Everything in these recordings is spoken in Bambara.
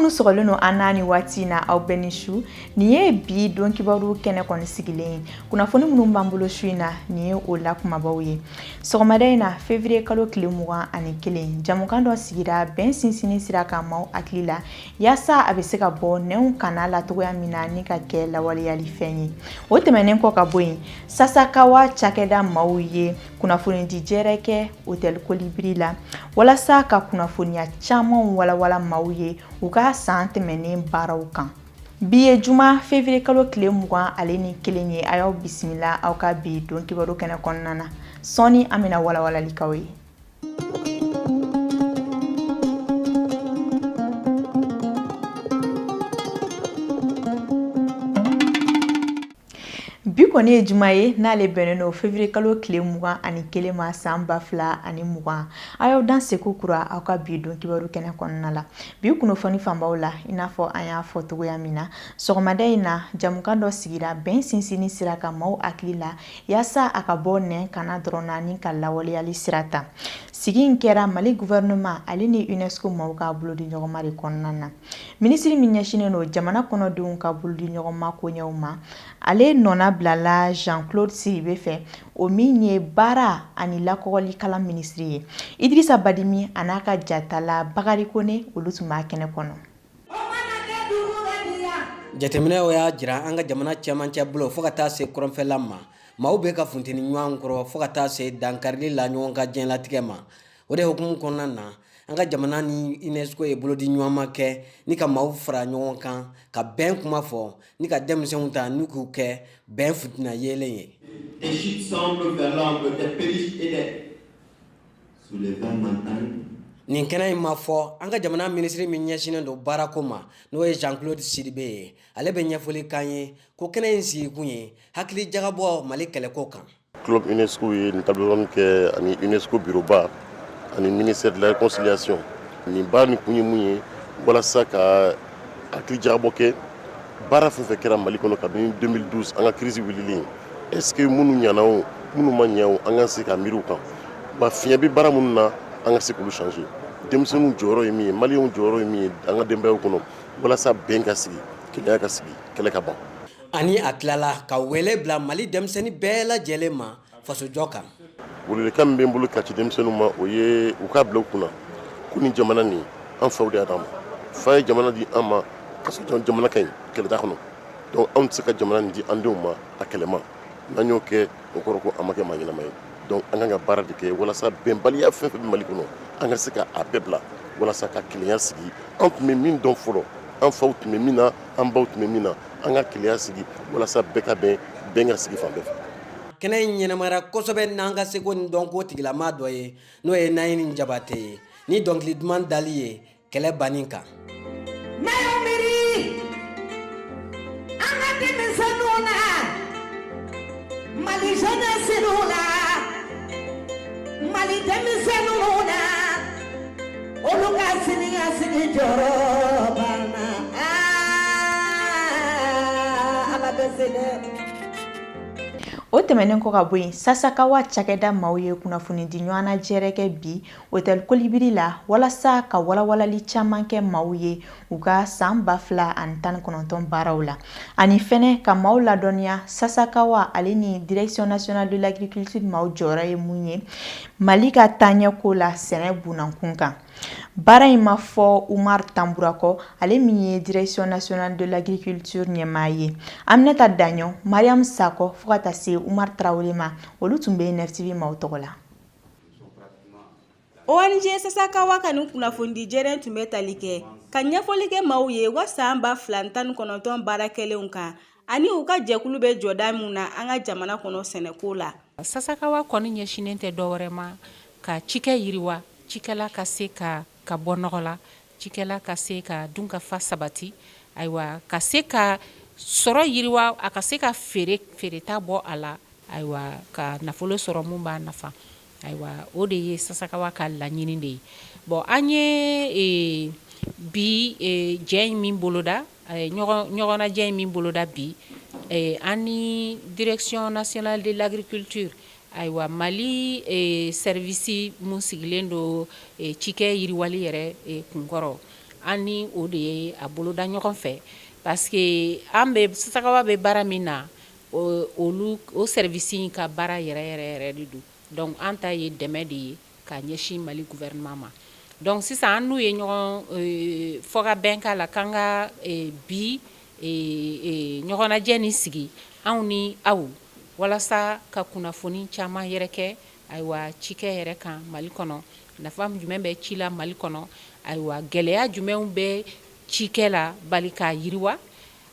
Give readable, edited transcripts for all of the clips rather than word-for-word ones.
minnu sɔgɔlen no an n'a ni waati na aw bɛɛ ni su nin ye bi don kibaru kɛnɛ kɔni sigilen kunnafoni minnu b'an bolo su in na nin ye o la kumabaw ye sɔgɔmada in na février kalo tile 21 jamukan dɔ sigira bɛn sinsini sira kan maaw hakili la yaasa a bɛ se ka bɔ nɛnw kana la togoya min na ni ka kɛ lawaleyali fɛn ye o tɛmɛnen kɔ ka bɔ yen sasakawa cakɛda maaw ye kunnafoni di jɛrɛ kɛ hôtel kolibiri la walasa ka kunnafoniya caman walawala maaw ye u ka san tɛmɛnen baaraw kan bi ye juma février kalo tile 21 ye a y'aw bisimila aw ka bi don kibaru kɛnɛ kɔnɔna na sɔni an bɛna walawalikaw ye bi kɔni ye juma ye n'ale bɛnnen no février kalo tile 21 ma san 2020 a y'aw dan segu kura aw ka bi don kibaru kɛnɛ kɔnɔna la bi kunnafoni fanbaw la i n'a fɔ an y'a fɔ togoya min na sɔgɔmada in na jamukan dɔ sigira bɛn sinsini sira kan maaw hakili la yaasa a ka bɔ nɛn kana dɔrɔn na ni ka lawaleyali sira ta sigi in kɛra mali gouvernement ale ni UNESCO maaw ka bolodi ɲɔgɔnma de kɔnɔna na minisiri min ɲɛsinen no jamana kɔnɔdenw ka bolodi ɲɔgɔnma koɲɛw ma ale nɔna bilala Jean-Claude Siribe fɛ o min ye baara ani lakɔgɔli kalan minisiri ye Idrissa Badimi a n'a ka jatala Bakari Kone olu tun b'a kɛnɛ kɔnɔ jateminɛw y'a jira an ka jamana cɛmancɛ bolo fo ka taa se kɔrɔnfɛla ma maaw bɛ ka funteni ɲɔgɔn kɔrɔ fo ka taa se dankarili la ɲɔgɔn ka diɲɛlatigɛ ma o de hukumu kɔnɔna na an ka jamana ni UNESCO ye bolodi ɲɔgɔnma kɛ ni ka maaw fara ɲɔgɔn kan ka bɛn kuma fɔ ni ka denmisɛnw ta ni k'u kɛ bɛn fitina yelen ye des chutes semblent vers l'angle des périsses et des soulèvements mentaux. nin kɛnɛ in ma fɔ an ka jamana minisiri min ɲɛsinen don baarako ma n'o ye Jean-Claude Siribe ye ale bɛ ɲɛfɔli kan ye ko kɛnɛ in sigi kun ye hakili jagabɔ Mali kɛlɛko kan club UNESCO ye nin tablon kɛ ani UNESCO bureau ba ani ministère de la réconciliation nin ba ni kun ye mun ye walasa ka hakili jagabɔ kɛ baara fɛn fɛn kɛra Mali kɔnɔ kabini 2012 an ka crise wulili est-ce que minnu ɲana o minnu ma ɲɛ o an ka se ka miiriw kan ba fiɲɛ bi baara minnu na an ka se k'olu changer denmisɛnninw jɔyɔrɔ ye min ye maliyɛnw jɔyɔrɔ ye min ye an ka denbayaw kɔnɔ walasa bɛn ka sigi kelenya ka sigi kɛlɛ ka ban ani a tilala ka wele bila Mali denmisɛnnin bɛɛ lajɛlen ma fasojɔ kan welewelekan min bɛ n bolo ka ci denmisɛnninw ma o ye u k'a bila u kunna ko nin jamana nin an faw de y'a d'an ma fa ye jamana di an ma ka sɔrɔ jamana ka ɲi kɛlɛ t'a kɔnɔ donc anw tɛ se ka jamana nin di an denw ma a kɛlɛ ma n'an y'o kɛ o kɔrɔ ko an ma kɛ maa ɲɛnama ye donc an kan ka baara de kɛ walasa bɛnbaliya fɛn fɛn bɛ Mali kɔnɔ an ka se ka a bɛɛ bila walasa ka kelenya sigi an tun bɛ min dɔn fɔlɔ an faw tun bɛ min na an baw tun bɛ min na an ka kelenya sigi walasa bɛɛ ka bɛn ka sigi fan bɛɛ fɛ kɛnɛ in ɲɛnamara kosɛbɛ n'an ka seko ni dɔnko tigilama dɔ ye n'o ye Nayini Jabate ye ni dɔnkili duman dali ye kɛlɛ banni kan Mali jeunesse la Mali denmisɛnninw na olu ka sini jɔyɔrɔ b'an na Ala bɛ se dɛ o tɛmɛnen kɔ ka bɔ yen sasakawa cakɛda maaw ye kunnafoni di ɲɔgɔnna jɛrɛ kɛ bi hôtel kolibiri la walasa ka walawalali caman kɛ maaw ye u ka san 2019 baaraw la ani fɛnɛ ka maaw ladɔnniya sasakawa ale ni direction nationale de l'agriculture maaw jɔyɔrɔ ye mun ye Mali ka taaɲɛko la sɛnɛ bunankun kan baara in ma fɔ Umar Tamburakɔ ale min ye direction nationale de l'agriculture ɲɛmaa ye Aminata Daɲɔ Mariam Sakɔ fo ka taa se Umar Traoré ma olu tun bɛ NFTV maaw tɔgɔ la ONG Sasakawa ka nin kunnafoni jɛrɛn tun bɛ tali kɛ ka ɲɛfɔli kɛ maaw ye wa san 2019 baarakɛlenw kan ani u ka jɛkulu bɛ jɔda min na an ka jamana kɔnɔ sɛnɛko la Sasakawa kɔni ɲɛsinen tɛ dɔwɛrɛ ma ka cikɛ yiriwa cikɛla ka se ka bɔ nɔgɔ la cikɛla ka se ka dunkafa sabati ayiwa ka se ka sɔrɔ yiriwa a ka se ka feereta bɔ a la ayiwa ka nafolo sɔrɔ mun b'a nafa ayiwa o de ye Sasakawa ka laɲini de ye bon an ye bi jɛ in min boloda ɲɔgɔnna jɛ in min boloda bi an ni direction nationale de l'agriculture ayiwa Mali service mun sigilen do cikɛ yiriwali yɛrɛ kunkɔrɔ an ni o de ye a boloda ɲɔgɔn fɛ parce que an bɛ sasakawa bɛ baara min na o service ka baara yɛrɛ de don donc an ta ye dɛmɛ de ye ka ɲɛsin Mali gouvernement ma donc sisan an n'u ye ɲɔgɔn fɔka bɛn k'a la k'an ka bi ɲɔgɔnnajɛ ni sigi anw ni aw walasa ka kunnafoni caman yɛrɛ kɛ ayiwa cikɛ yɛrɛ kan Mali kɔnɔ nafa jumɛn bɛ ci la Mali kɔnɔ ayiwa gɛlɛya jumɛnw bɛ cikɛ la bali k'a yiriwa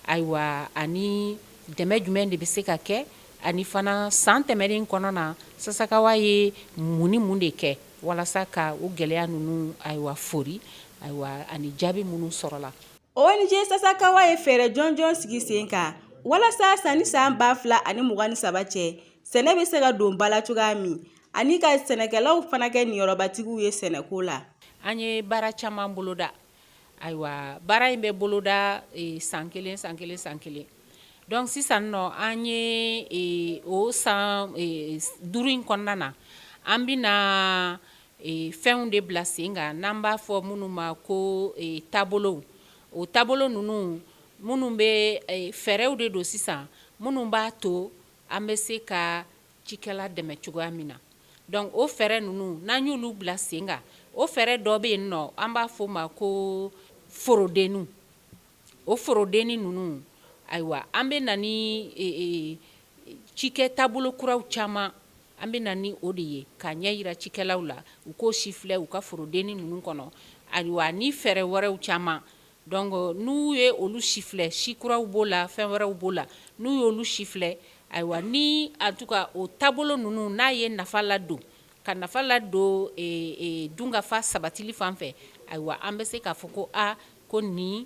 ayiwa ani dɛmɛ jumɛn de bɛ se ka kɛ ani fana san tɛmɛnen kɔnɔ na sasakawa ye mun ni mun de kɛ walasa ka o gɛlɛya ninnu ayiwa fori ayiwa ani jaabi minnu sɔrɔla. ONG Sasakawa ye fɛɛrɛ jɔnjɔn sigi sen kan walasa sanni san 2023 cɛ sɛnɛ bɛ se ka don ba la cogoya min ani ka sɛnɛkɛlaw fana kɛ niyɔrɔbatigiw ye sɛnɛko la. An ye baara caman boloda ayiwa baara in bɛ boloda san kelen donc sisan nɔ an ye o san 5 in kɔnɔna na an bɛna fɛnw de bila sen kan n'an b'a fɔ minnu ma ko taabolo o taabolo ninnu minnu bɛ fɛɛrɛw de don sisan minnu b'a to an bɛ se ka cikɛla dɛmɛ cogoya min na donc o fɛɛrɛ ninnu n'an y'olu bila sen kan o fɛɛrɛ dɔ bɛ yen nɔ an b'a fɔ ma ko forodenniw o forodenni ninnu ayiwa an bɛ na ni cikɛ taabolo kuraw caman an bɛ na ni o de ye ka ɲɛ yira cikɛlaw la u k'o si filɛ u ka forodenni ninnu kɔnɔ ayiwa ni fɛɛrɛ wɛrɛw caman donc n'u ye olu si filɛ si kuraw b'o la fɛn wɛrɛw b'o la n'u y'olu si filɛ ayiwa ni en tout cas o taabolo ninnu n'a ye nafa ladon ka nafa ladon dunkafa sabatili fan fɛ ayiwa an bɛ se k'a fɔ ko ko nin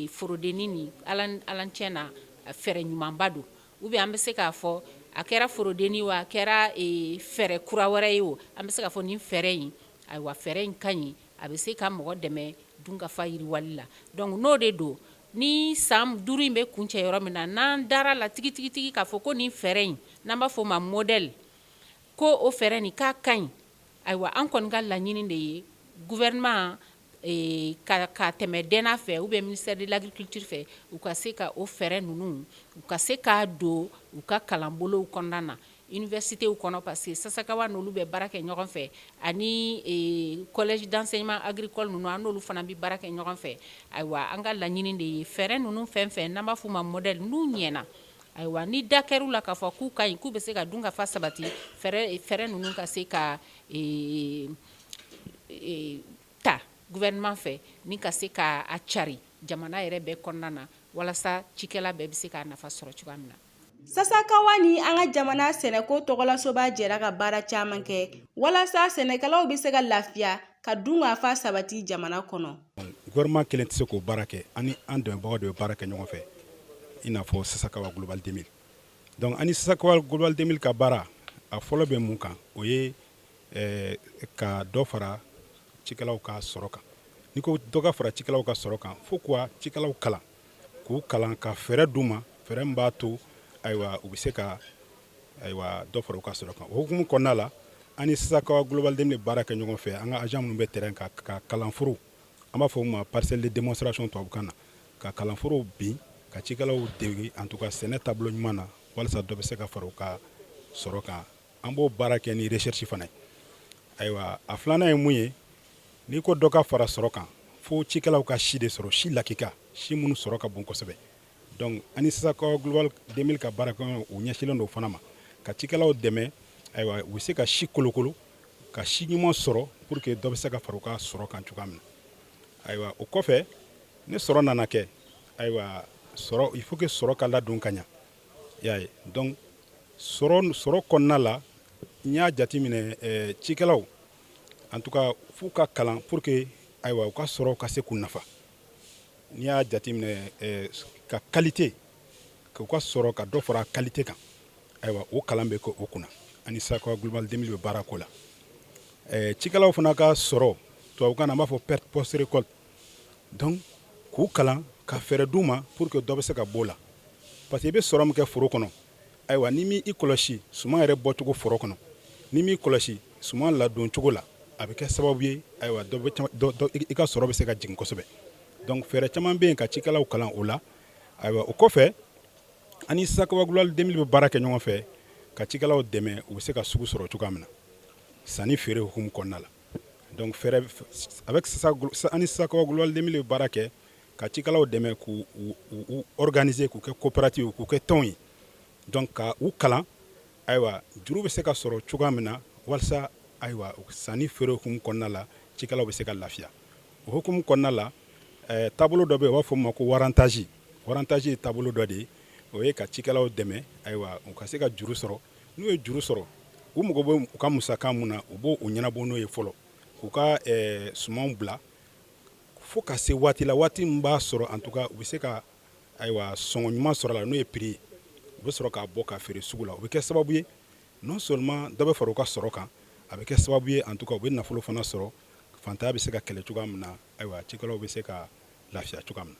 forodenni nin ala tiɲɛ na fɛɛrɛ ɲumanba don ou bien an bɛ se k'a fɔ a kɛra forodenni wa a kɛra fɛɛrɛ kura wɛrɛ ye o an bɛ se k'a fɔ nin fɛɛrɛ in ayiwa fɛɛrɛ in ka ɲi a bɛ se ka mɔgɔ dɛmɛ dunkafa yiriwali la donc n'o de don ni san 5 in bɛ kuncɛ yɔrɔ min na n'an dara la tigitigi k'a fɔ ko nin fɛɛrɛ in n'an b'a fɔ o ma modèle ko o fɛɛrɛ nin k'a ka ɲi ayiwa an kɔni ka laɲini de ye gouvernement ka tɛmɛ dɛnna fɛ ou bien ministère de l'agriculture fɛ u ka se ka o fɛɛrɛ ninnu u ka se k'a don u ka kalanbolow kɔnɔna na universitéw kɔnɔ parce que sasakawa n'olu bɛ baara kɛ ɲɔgɔn fɛ ani collège d'enseignement agricole ninnu an n'olu fana bɛ baara kɛ ɲɔgɔn fɛ ayiwa an ka laɲini de ye fɛɛrɛ ninnu fɛn fɛn n'an b'a fɔ o ma modèle n'u ɲɛna ayiwa ni da kɛr'u la k'a fɔ k'u ka ɲi k'u bɛ se ka dunkafa sabati fɛɛrɛ ninnu ka se ka ta gouvernement fɛ ni ka se ka a cari jamana yɛrɛ bɛɛ kɔnɔna na walasa cikɛla bɛɛ bɛ se k'a nafa sɔrɔ cogoya min na. Sasakawa ni an ka jamana sɛnɛko tɔgɔlasoba jɛra ka baara caman kɛ walasa sɛnɛkɛlaw bɛ se ka lafiya ka dunkafa sabati jamana kɔnɔ. Gouvernement kelen tɛ se k'o baara kɛ ani an dɛmɛbagaw de bɛ baara kɛ ɲɔgɔn fɛ i n'a fɔ Sasakawa Global 2000 donc ani Sasakawa Global 2000 ka baara a fɔlɔ bɛ mun kan o ye ka dɔ fara cikɛlaw ka sɔrɔ kan ni ko dɔ ka fara cikɛlaw ka sɔrɔ kan fo ka cikɛlaw kalan k'u kalan ka fɛɛrɛ d'u ma fɛɛrɛ min b'a to ayiwa u bɛ se ka ayiwa dɔ fara u ka sɔrɔ kan o hukumu kɔnɔna la ani Sasakawa Global 2000 baara kɛ ɲɔgɔn fɛ an ka agent minnu bɛ terrain kan ka kalanforo an b'a fɔ o ma parcelle de démonstration tubabukan na ka kalanforow bin ka cikɛlaw dege en tout cas sɛnɛ taabolo ɲuman na walasa dɔ bɛ se ka fara u ka sɔrɔ kan an b'o baara kɛ ni recherche fana ye ayiwa a filanan ye mun ye n'i ko dɔ ka fara sɔrɔ kan fo cikɛlaw ka si de sɔrɔ si lakika si minnu sɔrɔ ka bon kosɛbɛ donc ani Sasakawa Global 2000 ka baara kɛ u ɲɛsinnen don fana ma ka cikɛlaw dɛmɛ ayiwa u bɛ se ka si kolokolo ka si ɲuman sɔrɔ pour que dɔ bɛ se ka fara u ka sɔrɔ kan cogoya min na ayiwa o kɔfɛ ni sɔrɔ nana kɛ ayiwa sɔrɔ il faut que sɔrɔ ka ladon ka ɲa y'a ye donc sɔrɔ kɔnɔna la n y'a jateminɛ cikɛlaw en tout cas f'u ka kalan pour que ayiwa u ka sɔrɔ ka se k'u nafa n'i y'a jateminɛ ka qualité k'u ka sɔrɔ ka dɔ fara qualité kan ayiwa o kalan bɛ kɛ o kunna ani Sasakawa Global 2000 bɛ baara k'o la cikɛlaw fana ka sɔrɔ tubabukan na an b'a fɔ perte post récolte donc k'u kalan ka fɛɛrɛ d'u ma pour que dɔ bɛ se ka b'o la parce que i bɛ sɔrɔ min kɛ foro kɔnɔ ayiwa n'i m'i kɔlɔsi suman yɛrɛ bɔcogo foro kɔnɔ n'i m'i kɔlɔsi suman ladon cogo la a bɛ kɛ sababu ye ayiwa i ka sɔrɔ bɛ se ka jigin kosɛbɛ donc fɛɛrɛ caman bɛ yen ka cikɛlaw kalan o la ayiwa o kɔfɛ ani sisakawa global 2000 bɛ baara kɛ ɲɔgɔn fɛ ka cikɛlaw dɛmɛ u bɛ se ka sugu sɔrɔ cogoya min na sanni feere hukumu kɔnɔna la donc fɛɛrɛ avec ani sisakawa global 2000 bɛ baara kɛ ka cikɛlaw dɛmɛ k'u organiser k'u kɛ coopérative k'u kɛ tɔnw ye donc ka u kalan ayiwa juru bɛ se ka sɔrɔ cogoya min na walasa ayiwa sanni feere hukumu kɔnɔna la cikɛlaw bɛ se ka lafiya o hukumu kɔnɔna la taabolo dɔ bɛ yen u b'a fɔ o ma ko warantazi ye taabolo dɔ de ye o ye ka cikɛlaw dɛmɛ ayiwa u ka se ka juru sɔrɔ n'u ye juru sɔrɔ u mago bɛ u ka musaka mun na u b'o ɲɛnabɔ n'o ye fɔlɔ k'u ka sumanw bila fo ka se waati la waati min b'a sɔrɔ en tout cas u bɛ se ka ayiwa sɔngɔ ɲuman sɔrɔ a la n'o ye prix ye u bɛ sɔrɔ k'a bɔ ka feere sugu la o bɛ kɛ sababu ye non seulement dɔ bɛ fara u ka sɔrɔ kan a bɛ kɛ sababu ye en tout cas u bɛ nafolo fana sɔrɔ fantanya bɛ se ka kɛlɛ cogoya min na ayiwa cikɛlaw bɛ se ka lafiya cogoya min na.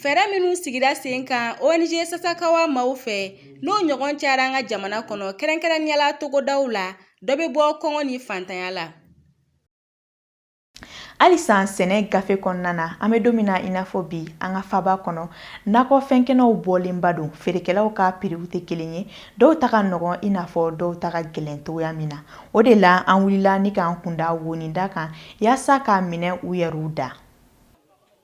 Fɛɛrɛ minnu sigira sen kan ONG Sasakawa maaw fɛ n'o ɲɔgɔn cayara an ka jamana kɔnɔ kɛrɛnkɛrɛnniyala togodaw la dɔ bɛ bɔ kɔngɔ ni fantanya la. Halisa sɛnɛ gafe kɔnɔna na an bɛ don min na i n'a fɔ bi an ka faba kɔnɔ nakɔfɛnkɛnɛw bɔlenba don feerekɛlaw ka piriw tɛ kelen ye dɔw ta ka nɔgɔn i n'a fɔ dɔw ta ka gɛlɛn cogoya min na o de la an wulila ni k'an kunda woninda kan yaasa k'a minɛ u yɛrɛw da.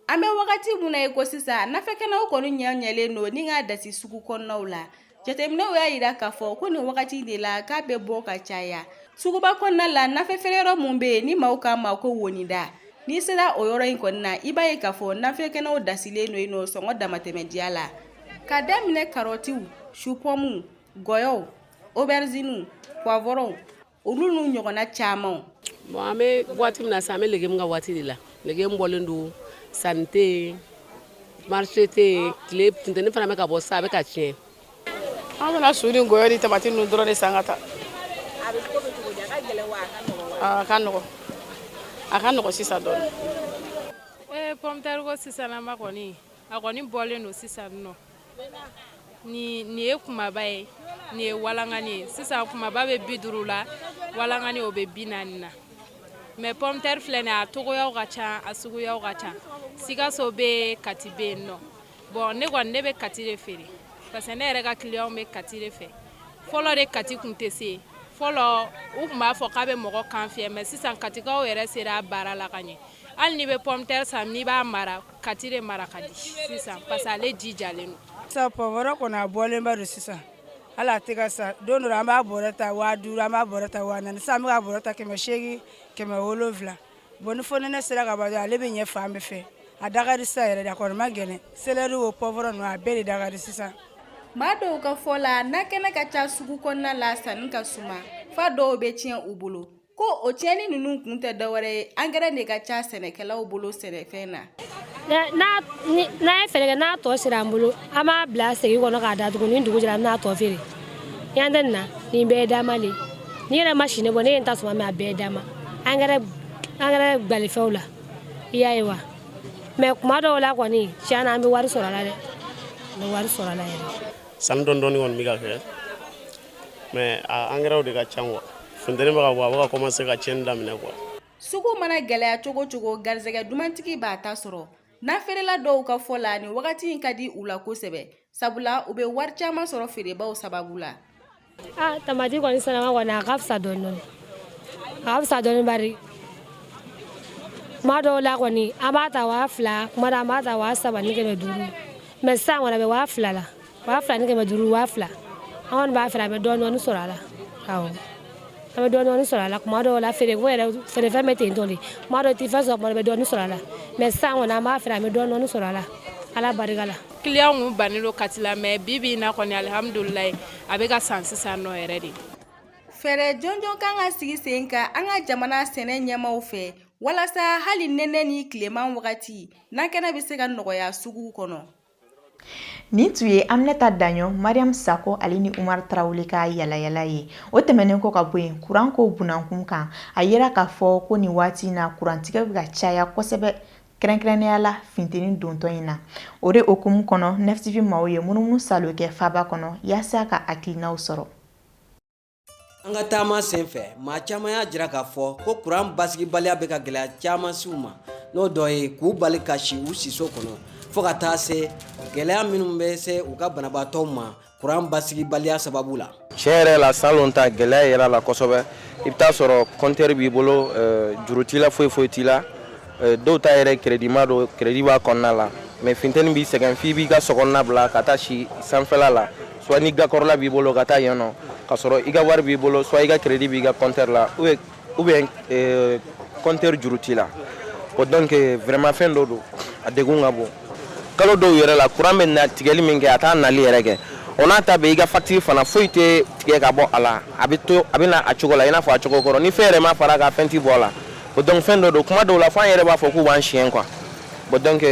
An bɛ wagati mun na ye ko sisan nafɛkɛnɛw kɔni ɲɛlen don ni ka dasi sugu kɔnɔnaw la jateminɛw y'a yira k'a fɔ ko nin wagati de la k'a bɛ bɔ ka caya suguba kɔnɔna la nafɛfeere yɔrɔ mun bɛ yen ni maaw k'a ma ko woninda n'i sera o yɔrɔ in kɔni na i b'a ye k'a fɔ nafɛkɛnɛw dasilen don yen nɔ sɔngɔ damatɛmɛdiya la ka daminɛ karɔtiw supɔmuw gɔyɔw aubergines poivrons olu n'u ɲɔgɔnna caman. Bon an bɛ waati min na sisan an bɛ légume ka waati de la légume bɔlen don sanni tɛ yen marché tɛ yen tile funteni fana bɛ ka bɔ sisan a bɛ ka tiɲɛ. An bɛna su ni gɔyɔ ni tamati ninnu dɔrɔn de san ka taa. A bɛ cogo cogo di a ka gɛlɛn wa a ka nɔgɔn? A ka nɔgɔn sisan dɔɔni. Pomme de terre ko sisan ma kɔni a kɔni bɔlen don sisan nɔ nin ye kumaba ye nin ye walangani ye sisan kumaba bɛ 50 la walangani o bɛ 40 na mais pomme de terre filɛ nin a togoyaw ka ca a suguyaw ka ca Sikaso bɛ Kati bɛ yen nɔ bon ne kɔni ne bɛ Kati de feere parce que ne yɛrɛ ka client bɛ Kati de fɛ fɔlɔ de Kati kun tɛ se fɔlɔ u kun b'a fɔ k'a bɛ mɔgɔ kan fiyɛ mais sisan Katikaw yɛrɛ sera a baara la ka ɲɛ hali n'i bɛ pomme de terre san n'i b'a mara Kati de mara ka di sisan parce que ale ji jalen don. Sisan poivron kɔni a bɔlenba don sisan hali a tɛ ka sa don dɔ an b'a bɔrɛ ta 5000 an b'a bɔrɛ ta 4000 sisan an bɛ ka bɔrɛ ta 800 700 bon ni fonɛnɛ sera ka ban ale bɛ ɲɛ fan bɛɛ fɛ a da ka di sisan yɛrɛ de a kɔni ma gɛlɛn céleri o poivron ninnu a bɛɛ de da ka di sisan. Maa dɔw ka fɔ la na kɛnɛ ka ca sugu kɔnɔna la sanni ka suma fa dɔw bɛ tiɲɛ u bolo ko o tiɲɛni ninnu kun tɛ dɔwɛrɛ ye angɛrɛ de ka ca sɛnɛkɛlaw bolo sɛnɛfɛn na. n'a ye fɛɛrɛ kɛ n'a tɔ sera an bolo an b'a bila segi kɔnɔ k'a datugu ni dugu jɛra an bɛna tɔ feere yan tɛ nin na nin bɛɛ ye dama de ni yɛrɛ ma sini bɔ ne ye n ta suma mɛ a bɛɛ ye dama angɛrɛ gbalifɛnw la i y'a ye wa mɛ kuma dɔw la kɔni tiɲɛ na an bɛ wari sɔrɔ a la dɛ an bɛ wari sɔrɔ a la yɛrɛ. Sani dɔɔni kɔni bɛ ka kɛ mais a angɛrɛw de ka ca quoi funteni bɛ ka bɔ a bɛ ka commencer ka tiɲɛni daminɛ quoi. Sugu mana gɛlɛya cogo cogo garizɛgɛ dumantigi b'a ta sɔrɔ n'a feerela dɔw ka fɔ la nin wagati in ka di u la kosɛbɛ sabula u bɛ wari caman sɔrɔ feerebaw sababu la. Tamati kɔni sɛnɛma kɔni a ka fisa dɔɔni a ka fisa dɔɔni bari kuma dɔw la kɔni an b'a ta 2000 kuma dɔ an b'a ta 3000 ni 500 mais sisan kɔni a bɛ 2000 la 2000 ni 500 2000 an kɔni b'a feere a bɛ dɔɔni sɔrɔ a la awɔ an bɛ dɔɔni sɔrɔ a la kuma dɔw la feereko yɛrɛ feerefɛn bɛ ten tɔ de kuma dɔw tɛ fɛn sɔrɔ kuma dɔ bɛ dɔɔni sɔrɔ a la mais sisan kɔni an b'a feere a bɛ dɔɔni sɔrɔ a la ala barika la. Client kun bannen don Kati la mais bibi in na kɔni alhamdulilayi a bɛ ka san sisan nɔ yɛrɛ de. Fɛɛrɛ jɔnjɔn kan ka sigi sen kan an ka jamana sɛnɛ ɲɛmaaw fɛ walasa hali nɛnɛ ni tileman wagati na kɛnɛ bɛ se ka nɔgɔya sugu kɔnɔ. Nin tun ye Aminata Daɲɔ, Mariam Sako ale ni Umar Tarawele ka yalayala ye. O tɛmɛnen kɔ ka bɔ yen kuran ko bunankun kan a yera k'a fɔ ko nin waati na kurantigɛ bɛ ka caya kosɛbɛ kɛrɛnkɛrɛnnenya la funteni dontɔ in na. O de okumu kɔnɔ neftivi maaw ye munumunu salo kɛ faba kɔnɔ yaasa ka hakilinaw sɔrɔ. An ka taama senfɛ maa caman y'a jira k'a fɔ ko kuran basigibaliya bɛ ka gɛlɛya caman s'u ma n'o dɔ ye k'u bali ka si u siso kɔnɔ fo ka taa se gɛlɛya minnu bɛ se u ka banabaatɔw ma kuran basigibaliya sababu la. Tiɲɛ yɛrɛ la salon ta gɛlɛya yɛrɛ la kosɛbɛ. I bɛ taa sɔrɔ compteur b'i bolo juru t'i la foyi t'i la. Dɔw ta yɛrɛ crédit ma don crédit b'a kɔnɔna la mais funteni b'i sɛgɛn f'i b'i ka sokɔnɔna bila ka taa si sanfɛla la soit ni gakɔrɔla b'i bolo ka taa yen nɔ ka sɔrɔ i ka wari b'i bolo soit i ka crédit b'i ka compteur la ou bien compteur juru t'i la. O donc vraiment fɛn dɔ don a degun ka bon. Kalo dɔw yɛrɛ la courant bɛ na tigɛli min kɛ a t'a nali yɛrɛ kɛ. O n'a ta bɛ i ka facture fana foyi tɛ tigɛ ka bɔ a la a bɛ na a cogo la i n'a fɔ a cogo kɔrɔ ni fɛn yɛrɛ ma fara a kan fɛn t'i bɔ a la. O donc fɛn dɔ don kuma dɔw la fo an yɛrɛ b'a fɔ k'u b'an siɲɛ quoi. Bon donc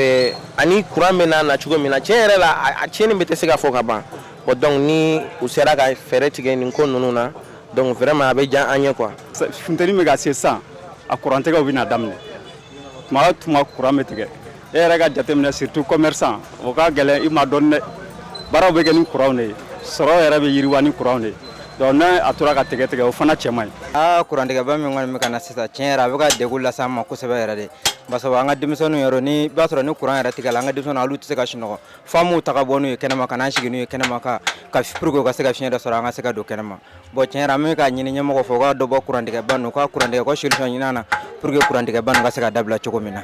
ani courant bɛ na cogo min na tiɲɛ yɛrɛ la a tiɲɛni bɛ tɛ se ka fɔ ka ban. Bon donc ni u sera ka fɛɛrɛ tigɛ nin ko ninnu na donc vraiment a bɛ diya an ye quoi. Funteni bɛ ka se sisan a courant tigɛw bɛ na daminɛ tuma o tuma courant bɛ tigɛ e yɛrɛ ka jateminɛ surtout commerçant o ka gɛlɛn i ma dɔn dɛ baaraw bɛ kɛ ni courant de ye sɔrɔ yɛrɛ bɛ yiriwa ni courant de ye. Donc n'a a tora ka tigɛ o fana cɛ man ɲi. Courant tigɛba min kɔni bɛ ka na sisan tiɲɛ yɛrɛ a bɛ ka degun lase an ma kosɛbɛ yɛrɛ de parce que an ka denmisɛnninw yɛrɛ ni i b'a sɔrɔ ni courant yɛrɛ tigɛla an ka denmisɛnninw olu tɛ se ka sunɔgɔ f'an m'u ta ka bɔ n'u ye kɛnɛma ka n'an sigi n'u ye kɛnɛma ka pour que u ka se ka fiɲɛ dɔ sɔrɔ an ka se ka don kɛnɛma. Bon tiɲɛ yɛrɛ an bɛ ka ɲini ɲɛmɔgɔ fɛ u ka dɔ bɔ courant tigɛba ninnu u ka courant tigɛ u ka solution ɲini an na pour que courant tigɛba ninnu ka se ka dabila cogo min na.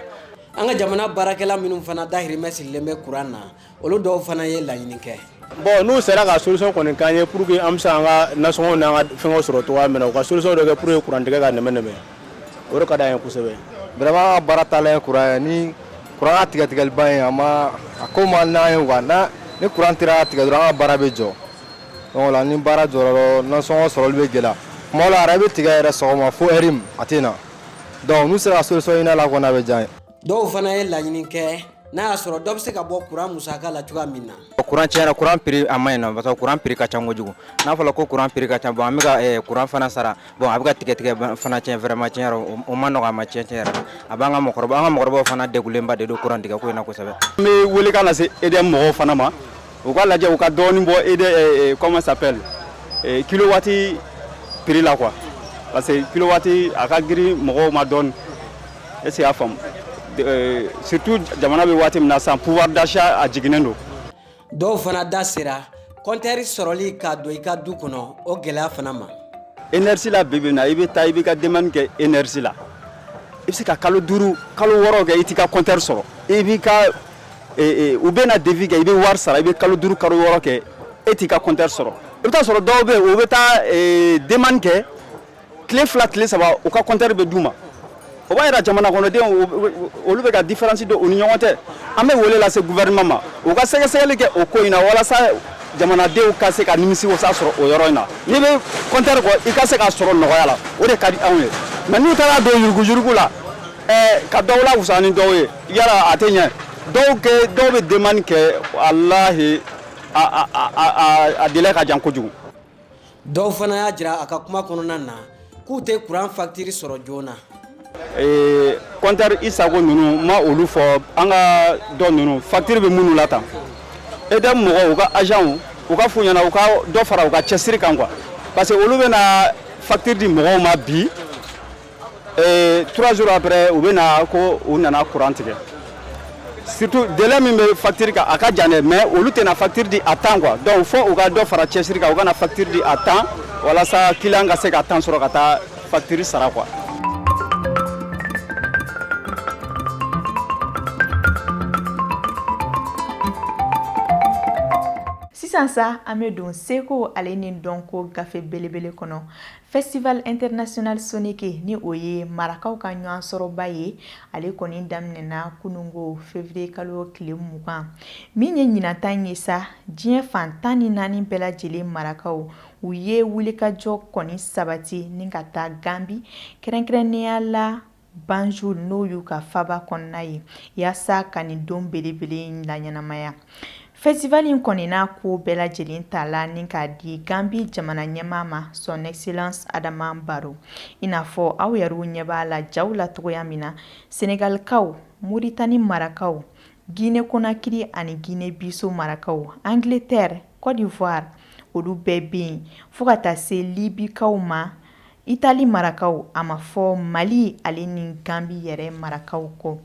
An ka jamana baarakɛla minnu fana dahirimɛ sigilen bɛ courant na olu dɔw fana ye laɲini kɛ. Bon n'u sera ka solution kɔni k'an ye pour que an bɛ se an ka nasɔngɔw n'an ka fɛngɛw sɔrɔ cogoya min na u ka solution dɔ kɛ pour que courant tigɛ ka nɛmɛ o de ka d'an ye kosɛbɛ. Vraiment baara taalen courant ye ni courant ka tigɛliba ye a ko man d'an ye quoi ni courant tigɛra dɔrɔn an ka baara bɛ jɔ donc o la ni baara jɔra nasɔngɔ sɔrɔli bɛ gɛlɛya kuma dɔw la yɛrɛ bɛ tigɛ yɛrɛ sɔgɔma fo heure a tɛ na donc n'u sera ka solution ɲini a la kɔni a bɛ diya n ye. Dɔw fana ye laɲini kɛ n'a y'a sɔrɔ dɔ bɛ se ka bɔ courant musaka la cogoya min na. Courant tiɲɛna courant prix a man ɲi nɔ parce que courant prix ka ca kojugu n'a fɔra ko courant prix ka ca bon an bɛ ka courant fana sara bon a bɛ ka tigɛ fana tiɲɛ vraiment tiɲɛ yɛrɛ o ma nɔgɔ a ma tiɲɛ yɛrɛ a b'an ka mɔgɔkɔrɔbaw fana degunlenba de don courant tigɛ ko in na kosɛbɛ. An bɛ wele kan lase EDM mɔgɔw fana ma u ka lajɛ u ka dɔɔnin bɔ comment ça s'appelle kilowatt prix la quoi parce que kilowatt a ka girin mɔgɔw ma dɔɔnin est-ce que y'a faamu. Surtout jamana bɛ waati min na sisan pouvoir d'achat a jiginnen don. Dɔw fana da sera compteur sɔrɔli ka don i ka du kɔnɔ o gɛlɛya fana ma. Énergie la bi bi in na i bɛ taa i bɛ ka demande kɛ énergie la i bɛ se ka kalo 5 kalo 6 kɛ i t'i ka compteur sɔrɔ i b'i ka u bɛ na devis kɛ i bɛ wari sara i bɛ kalo 5 kalo 6 kɛ e t'i ka compteur sɔrɔ i bɛ taa sɔrɔ dɔw bɛ yen u bɛ taa demande kɛ tile 2 tile 3 u ka compteur bɛ d'u ma. O b'a yira jamana kɔnɔdenw olu bɛ ka différence don u ni ɲɔgɔn cɛ an bɛ wele lase gouvernement ma u ka sɛgɛsɛgɛli kɛ o ko in na walasa jamanadenw ka se ka nimisiwasa sɔrɔ o yɔrɔ in na n'i bɛ compteur kɔ i ka se ka sɔrɔ nɔgɔya la o de ka di anw ye mais n'u taara don yuruguyurugu la ka dɔw la wusa ni dɔw ye yala a tɛ ɲɛ dɔw bɛ demande kɛ walahi a délai ka jan kojugu. Dɔw fana y'a jira a ka kuma kɔnɔna na k'u tɛ courant facture sɔrɔ joona. Compteur isago ninnu ma olu fɔ an ka dɔ ninnu facture bɛ minnu la tan EDM mɔgɔw u ka agent u ka f'u ɲɛna u ka dɔ fara u ka cɛsiri kan quoi parce que olu bɛ na facture di mɔgɔw ma bi 3 jours après u bɛ na ko u nana courant tigɛ surtout délai min bɛ facture kan a ka jan dɛ mais olu tɛ na facture di à temps quoi donc fo u ka dɔ fara cɛsiri kan u ka na facture di à temps walasa client ka se ka temps sɔrɔ ka taa facture sara quoi. Sisan sa an bɛ don seko ale ni dɔnko gafe belebele kɔnɔ festival international sonike ni o ye marakaw ka ɲɔgɔn sɔrɔba ye ale kɔni daminɛna kunungo février kalo tile 20 min ye ɲinatan ye sa diɲɛ fan 14 bɛɛ lajɛlen marakaw u ye wulikajɔ kɔni sabati ni ka taa Gambi kɛrɛnkɛrɛnnenya la Banjul n'o y'u ka faba kɔnɔna ye yaasa ka nin don belebele in la ɲɛnamaya. Festival in kɔni n'a ko bɛɛ lajɛlen ta la ni k'a di Gambi jamana ɲɛmaa ma son excellence Adama Barrow i n'a fɔ aw yɛrɛw ɲɛ b'a la jaw la cogoya min na Senegalikaw, Mauritanie marakaw, Guinée Conakry ani Guinée Bissau marakaw, Angleterre, Côte d'Ivoire olu bɛɛ bɛ yen fo ka taa se Libikaw ma Italie marakaw a ma fɔ Mali ale ni Gambi yɛrɛ marakaw kɔ.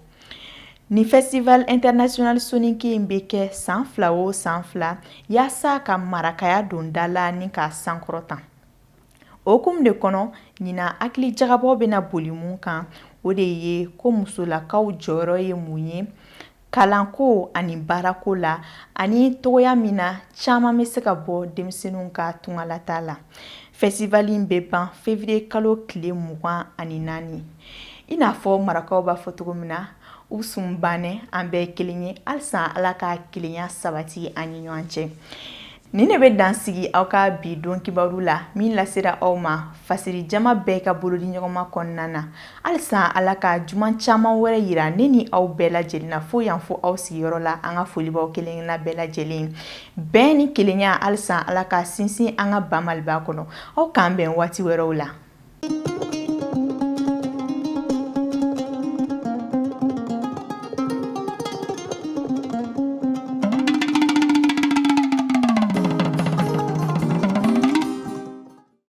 Ni festival international soninke in bɛ kɛ san 2 o san 2 yaasa ka marakaya don dala ni ka sankɔrɔtan. Okum de kɔnɔ ɲina hakili jagabɔ bɛna boli mun kan o de ye ko musolakaw jɔyɔrɔ ye mun ye kalanko ani baarako la ani togoya min na caman bɛ se ka bɔ denmisɛnninw ka tungalata la. Festival in bɛ ban février kalo tile 24 i n'a fɔ marakaw b'a fɔ cogo min na u sun banɛ an bɛɛ kelen ye halisa ala ka kelenya sabati an ni ɲɔgɔn cɛ. Ni ne bɛ dansigi aw ka bi don kibaru la min lasera aw ma fasiri jama bɛɛ ka bolodi ɲɔgɔnma kɔnɔna na halisa ala ka juman caman wɛrɛ yira ne ni aw bɛɛ lajɛlen na fo yan fo aw sigiyɔrɔ la an ka folibaw kelen na bɛɛ lajɛlen bɛɛ ni kelenya halisa ala ka sinsin an ka ba Maliba kɔnɔ aw k'an bɛn waati wɛrɛw la.